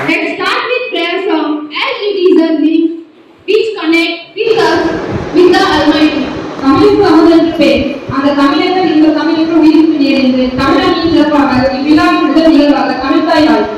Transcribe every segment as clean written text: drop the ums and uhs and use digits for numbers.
Let's start with prayer song as it is a link which connects with us with the Almighty. தமிழுக்கு அமுதென்று பேர். அந்த தமிழர்கள் இந்த தமிழுக்கு உயிருக்கு நேர்ந்து தமிழனின் சிறப்பாக இவ்விழாவின் முதல் நிகழ்வாக தமிழ்தாய் வாழ்த்து.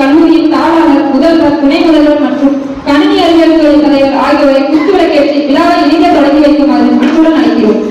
கல்லூரியின் தாளாளர், முதல்வர், துணை முதல்வர் மற்றும் கணினி அறிவியல் துறை தலைவர் ஆகியோரை குத்துவிளக்கேற்றி விழாவை இணைய தொடங்கி வைக்குமாறு அன்புடன் அழைக்கிறோம்.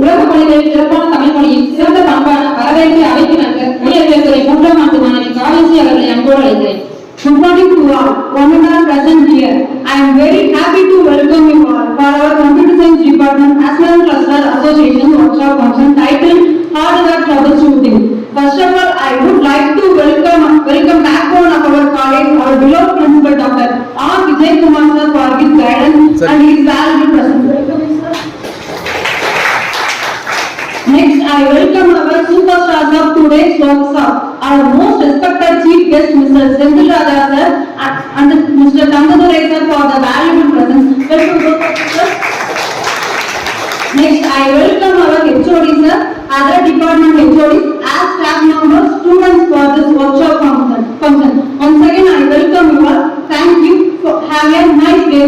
உலக மொழிகளில் சிறப்பான தமிழ் மொழியின் சிறந்த பண்பான வரவேற்பை அவைக்கு நல்க உயர்வேற்றை 3ஆம் ஆண்டு மாணவி காலேஜி அவர்களை அன்போடு அழைக்கிறேன். Good morning to all. One and present here. I am very happy to welcome you all for our Computer Science Department National Cluster Association workshop function titled Hardware Troubleshooting. First of all, I would like to welcome backbone of our college, our beloved principal Dr. R. Vijay Kumar sir for his guidance and his valuable presence. Next, I welcome our superstars of today's workshop, our most respected chief guest, Mr. Senthil Raja sir and Mr. Thangadurai sir for the valuable presence. Welcome both of you, sir. Next, I welcome our HOD sir, other department HODs, as staff members, students for this workshop function. Once again, I welcome you all. Thank you. Have a nice day.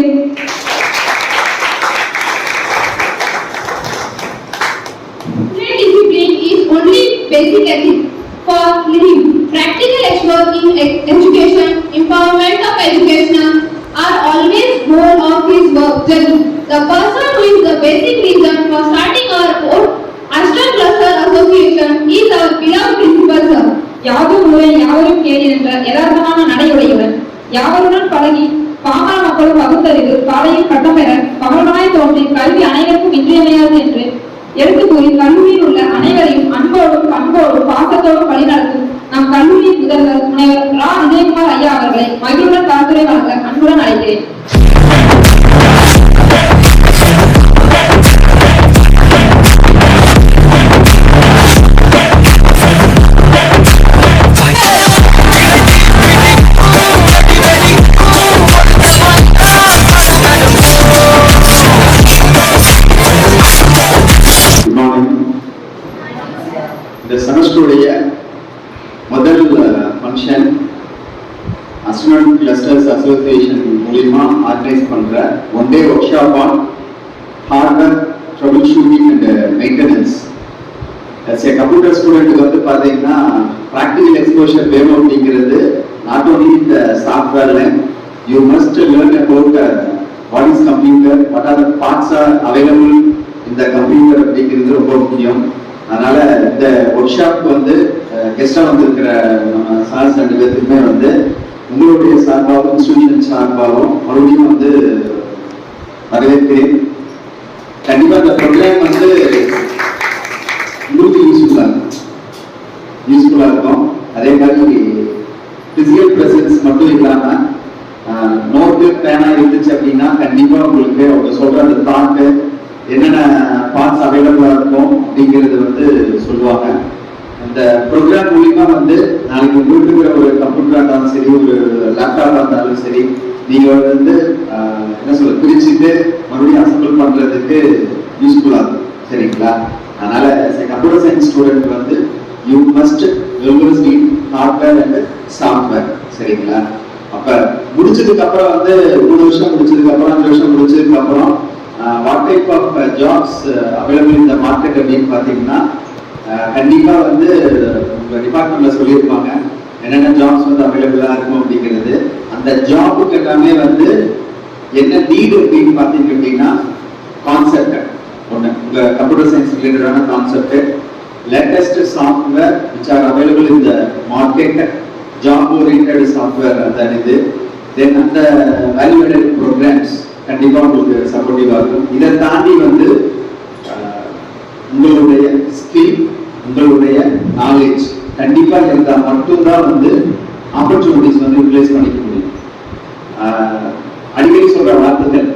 Only basic ethics for living. Practical expert in education, empowerment of education are always goal of his work journey. The person who is the basic reason for starting our own Ashton Cluster Association is our beloved principal sir. யாதும் ஊரே யாவரும் கேள் என்ற யதார்த்தமான நடையுடையவர், யாவருடன் பழகி பாமர மக்களும் பகுத்தறிவு பாதையில் கட்டப்பெற பகவனாய் தோன்றி கல்வி அனைவருக்கும் இன்றியமையாது என்று எடுத்து கூறி கல்லூரியில் உள்ள அனைவரையும் அன்போடும் பண்போடும் பாசத்தோடும் வழிநடத்தும் நம் கல்லூரி முதல்வர் முனைவர் ரா. விஜயகுமார் ஐயா அவர்களை மகிழ்வுடன் கலந்துரை வழங்க அன்புடன் அழைக்கிறேன். இந்த செமஸ்டருடைய முதல் ஃபங்க்ஷன் அஸ்டூடண்ட் கிளஸ்டர்ஸ் அசோசியேஷன் மூலியமா ஆர்கனைஸ் பண்ற one day workshop on hardware troubleshooting and maintenance. as a computer student வந்து பார்த்தீங்கன்னா ப்ராக்டிக்கல் எக்ஸ்போஷர் வேணும் அப்படிங்கிறது நாட் ஓன்லி இந்த சாஃப்ட்வேர்ல you must learn about what is computer, what are the parts are available இந்த computer அப்படிங்கிறது ரொம்ப முக்கியம். அதனால இந்த ஒர்க் ஷாப் வந்து கெஸ்டா வந்திருக்கிற நம்ம சார்ஸ் ரெண்டு பேருக்குமே வந்து உங்களுடைய சார்பாகவும் இன்ஸ்டிடியூஷன் சார்பாகவும் மறுபடியும் வந்து வரவேற்கிறேன். கண்டிப்பா இந்த ப்ரோக்ராம் வந்து உங்களுக்கு யூஸ்ஃபுல்லா இருக்கும். அதே மாதிரி பிசிக்கல் பிரசன்ஸ் மட்டும் இல்லாம நோட்டு பேனா இருந்துச்சு அப்படின்னா கண்டிப்பா உங்களுக்கு அவங்க சொல்ற அந்த தாட்டு என்னென்ன பார்ட்ஸ் அவைலபிளா இருக்கும் அப்படிங்கிறது வந்து சொல்லுவாங்க. அந்த ப்ரோக்ராம் மூலியமா வந்து நாளைக்கு உங்களுக்கு ஒரு கம்ப்யூட்டரா இருந்தாலும் சரி, ஒரு லேப்டாப்பா இருந்தாலும் சரி, நீங்க வந்து என்ன சொல்ல பிரிச்சுட்டு மறுபடியும் அசம்பிள் பண்றதுக்கு யூஸ்ஃபுல்லா இருக்கும். சரிங்களா? அதனால கம்ப்யூட்டர் சயின்ஸ் ஸ்டூடெண்ட் வந்து you must always NEET hardware and software. சரிங்களா? அப்ப முடிச்சதுக்கு அப்புறம் வந்து 3 வருஷம் முடிச்சதுக்கு அப்புறம் 5 வருஷம் முடிச்சதுக்கு அப்புறம் what type of jobs available இந்த மார்க்கெட் அப்படின்னு பார்த்தீங்கன்னா கண்டிப்பா வந்து உங்க டிபார்ட்மெண்ட்ல சொல்லியிருப்பாங்க என்னென்ன ஜாப்ஸ் வந்து அவைலபிளா இருக்கும் அப்படிங்கிறது. அந்த ஜாபுக்கு எல்லாமே வந்து என்ன நீடு அப்படின்னு பார்த்தீங்க அப்படின்னா கான்செப்ட் ஒன்று, உங்க கம்ப்யூட்டர் சயின்ஸ் ரிலேட்டடான concept, latest software which are available in the market, job oriented software அதான் இது. தென் அந்த வேல்யூடட் ப்ரோக்ராம்ஸ் கண்டிப்பா உங்களுக்கு சப்போர்ட்டிவா இருக்கும். இதை தாண்டி வந்து உங்களுடைய ஸ்கில், உங்களுடைய நாலேஜ் கண்டிப்பா இருந்தா மட்டும்தான் வந்து ஆப்பர்ச்சுனிட்டிஸ் வந்து யூட்டிலைஸ் பண்ணிக்க முடியும். அடிக்கடி சொல்ற வார்த்தைகள்,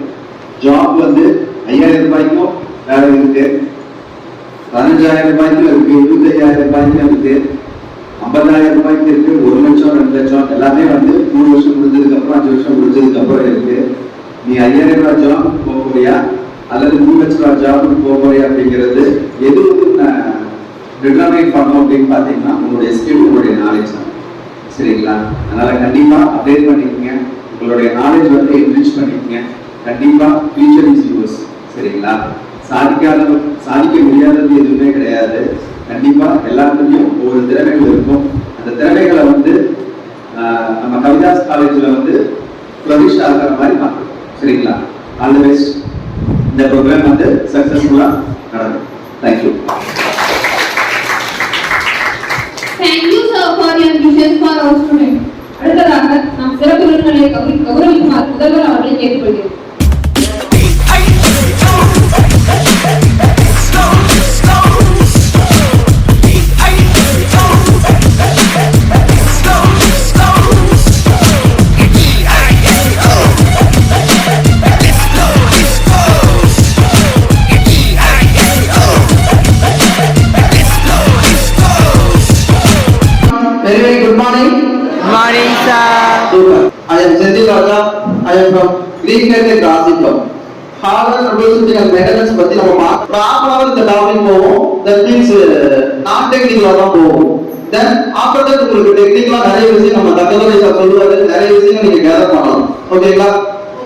ஜாப் வந்து 5000 ரூபாய்க்கும் வேலை இருக்கு, 15000 ரூபாய்க்கு இருக்கு, 25000 ரூபாய்க்கு இருக்கு, 50000 ரூபாய்க்கு இருக்கு, 1 லட்சம் 2 லட்சம் எல்லாமே வந்து 3 வருஷம் முடிஞ்சதுக்கு அப்புறம் 5 வருஷம் முடிஞ்சதுக்கு அப்புறம் இருக்கு. நீ 5000 ரூபாய் ஜாப் போக போறியா அல்லது 3 லட்சம் ரூபாய் ஜாபுக்கு போக போறியா அப்படிங்கிறது எது டிட்டர்மைன் பண்ணும் அப்படின்னு பார்த்தீங்கன்னா உங்களுடைய ஸ்கில், உங்களுடைய நாலேஜ் தான். சரிங்களா? அதனால கண்டிப்பா அப்டேட் பண்ணிக்கங்க, உங்களுடைய நாலேஜ் வந்து என்ரிச் பண்ணிக்கங்க. கண்டிப்பா ஃபியூச்சர் இஸ் யூஸ். சரிங்களா? சாதிக்க முடியாதது எதுவுமே கிடையாது. கண்டிப்பா எல்லாத்துலயும் ஒவ்வொரு திறமைகள் இருக்கும். அந்த திறமைகளை வந்து நம்ம கவிதாஸ் காலேஜ்ல வந்து ஃப்ளரிஷ் ஆகிற மாதிரி பார்க்கணும். சரிங்களா? All the best. இந்த ப்ரோக்ராம் வந்து சக்சஸ்ஃபுல்லா நடக்கும். Thank you. Thank you, sir, for your wishes for our students. அடுத்ததாக நாம் சிறப்பு விருந்தினரை கௌரவிக்குமாறு முதல்வர் அவர்களை கேட்டுக்கொள்கிறோம். Very good morning. Good morning, sir. Super. I am Senthil Raja. I am from Green Net Classical. Hardware troubleshooting and maintenance பத்தி நம்ம ப்ராப்பரா இந்த டாபிக் போவோம். That means நான் டெக்னிக்கலா தான் போவோம். Then after that உங்களுக்கு டெக்னிக்கலா நிறைய விஷயம் நம்ம தகவலை சொல்லுவாரு, நிறைய விஷயங்கள் நீங்க கேதர் பண்ணலாம். ஓகேங்களா?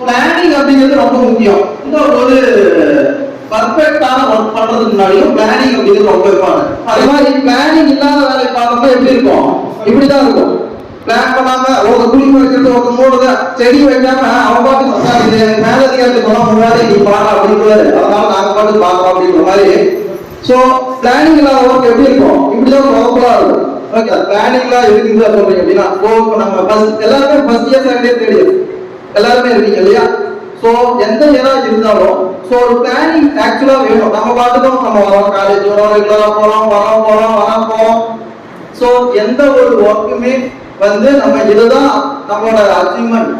பிளானிங் அப்படிங்கிறது ரொம்ப முக்கியம். இந்த ஒரு பர்ஃபெக்ட்டான ஒர்க் பண்றதுக்கு முன்னாடியும் பிளானிங் அப்படிங்கிறது ரொம்ப இம்பார்ட்டன்ட். அதே மாதிரி பிளானிங் இல்லாத வேலை பார்க்கும்போது எப்படி இருக்கும்? இப்படிதான் இருக்கும். பிளான் பண்ணாம ஒரு குழி வைக்கிறது, ஒரு மூடுத செடி வைக்காம அவங்க பாட்டு மேல அதிகாரத்துக்கு போனா முன்னாடி நீ பாரு அப்படின்றாரு, அதனால நாங்க பாட்டு பாக்குறோம் அப்படின்ற மாதிரி. சோ பிளானிங் இல்லாத ஒர்க் எப்படி இருக்கும்? இப்படிதான் ப்ராப்பரா இருக்கும். ஓகே, பிளானிங்லாம் இருக்குன்னு சொல்றீங்க அப்படின்னா நம்ம ஃபர்ஸ்ட் எல்லாருமே first year second year third year எல்லாருமே இருக்கீங்க இல்லையா? சோ எந்த இயரா இருந்தாலும் ஸோ ஒரு பிளானிங் ஆக்சுவலா வேணும். நம்ம பார்த்துட்டோம், நம்ம வரோம், காலேஜ் வரோம், ரெகுலரா வரோம். ஸோ எந்த ஒரு ஒர்க்குமே வந்து நம்ம இதுதான் நம்மளோட அச்சீவ்மெண்ட்,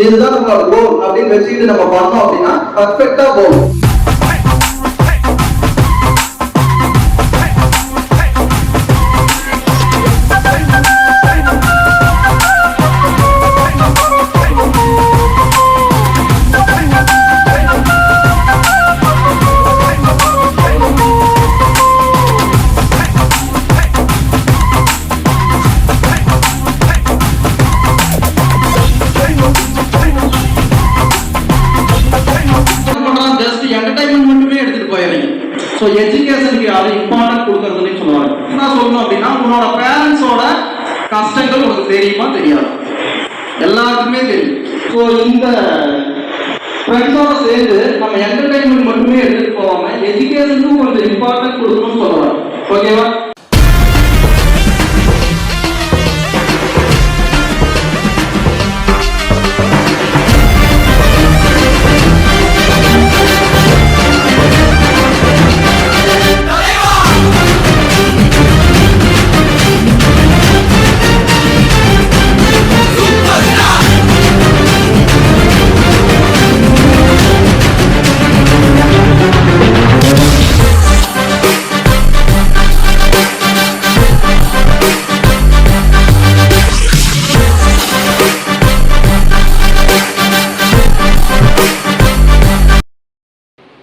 இதுதான் நம்மளோட கோல் அப்படின்னு வச்சுக்கிட்டு நம்ம பண்ணோம் அப்படின்னா பர்ஃபெக்டா போகும். ஸோ எஜுகேஷனுக்கு யாரு இம்பார்ட்டன்ட் கொடுக்கறதுன்னு சொல்லுவாங்க. என்ன சொல்லணும் அப்படின்னா, உன்னோட பேரண்ட்ஸோட கஷ்டங்கள் உனக்கு தெரியுமா தெரியாது, எல்லாருக்குமே தெரியும். ஸோ இந்த ஃப்ரெண்ட்ஸோட சேர்ந்து நம்ம என்டர்டைன்மெண்ட் மட்டுமே எடுத்துட்டு போவாம எஜுகேஷனுக்கும் கொஞ்சம் இம்பார்ட்டன்ட் கொடுக்கணும்னு சொல்லுவாங்க. ஓகேவா?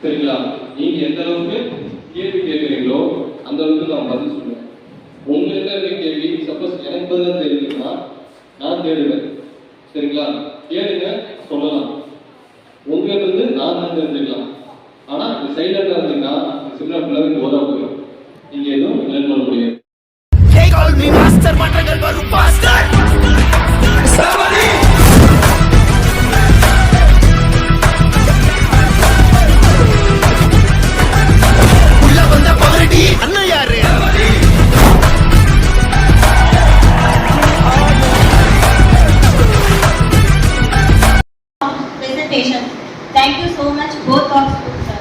சரிங்களா? நீங்க எந்த அளவுக்கு கேள்வி கேட்குறீங்களோ அந்த அளவுக்கு நான் பதில் சொல்லுவேன். உங்களுக்கு இருக்க கேள்வி சப்போஸ் எனக்கு பதிலாக தெரியுதுன்னா நான் தேடுவேன். சரிங்களா? கேளுங்க, சொல்லலாம். உங்களுக்கு இருந்து நான் தெரிஞ்சுக்கலாம். ஆனா சைலண்டா இருந்தீங்கன்னா சின்ன பிள்ளைங்க போதா போயிடும், நீங்க எதுவும் லேர்ன் பண்ண முடியாது. Presentation. Thank you so much, both of you, sir.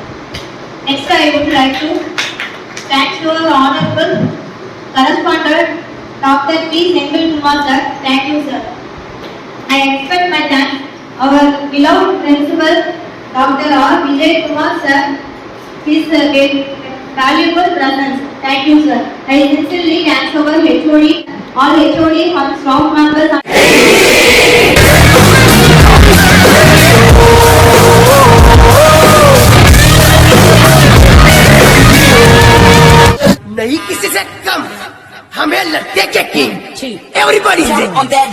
Next, I would like to thank to our honorable correspondent, Dr. P. Senthil Kumar, sir. Thank you, sir. I expect my thanks our beloved principal, Dr. R. Vijay Kumar, sir. His valuable presence. Thank you, sir. I sincerely thank our HOD, all HOD and staff members. नहीं किसी से कम, हमें लड़के के king, everybody on that